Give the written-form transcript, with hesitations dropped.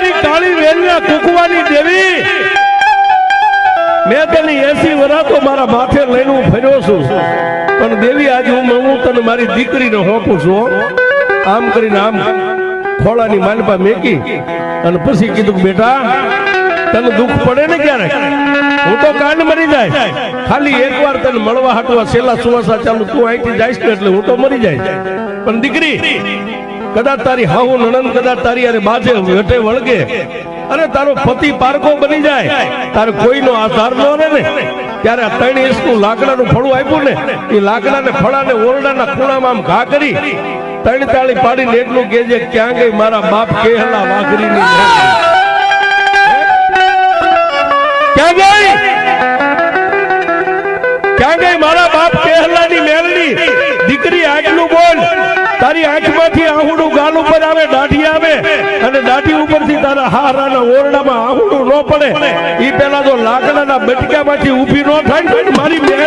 મારી કાળી વેલના કુકવાની દેવી, મેં તને 80 વર્ષ તો મારા માથે લઈને હું ફર્યો છું, પણ દેવી આજે હું તને મારી દીકરીને સોંપું છું. આમ કરીને આમ ખોળાની માલપા મેકી અને પછી કીધું બેટા તને દુઃખ પડે ને ક્યારેક, હું તો કાન મરી જાય, ખાલી એકવાર તને મળવા હાટવા છેલ્લા સુવાસા ચાલુ તું અહીંથી જઈશ ને એટલે હું તો મરી જાય. પણ દીકરી કદાચ તારી હાહુ નણંદ કદાચ તારી અરે બાજે વેટે વળગે અને તારો પતિ પારકો બની જાય, તારે કોઈનો આધાર ન રહે ને, ત્યારે 3 ઇંચનું લાકડાનું ફળું આપ્યું ને, એ લાકડાને ફળાને ઓરડાના ખૂણામાં આમ ઘા કરી 3 તાળી પાડીને એટલું કહેજે ક્યાં ગઈ મારા બાપ કેહલા વાઘરીની, ક્યાં ગઈ મારા બાપ કેહલાની મેલડી. દીકરી આટલું બોલ, તારી આંખમાંથી આહુડું ગાલ ઉપર આવે, દાઢી આવે અને દાઢી ઉપરથી તારા હારાના ઓરડામાં આહુડું ન પડે, ઈ પેલા જો લાકડાના બટકામાંથી ઊભી ન થાય મારી મેલ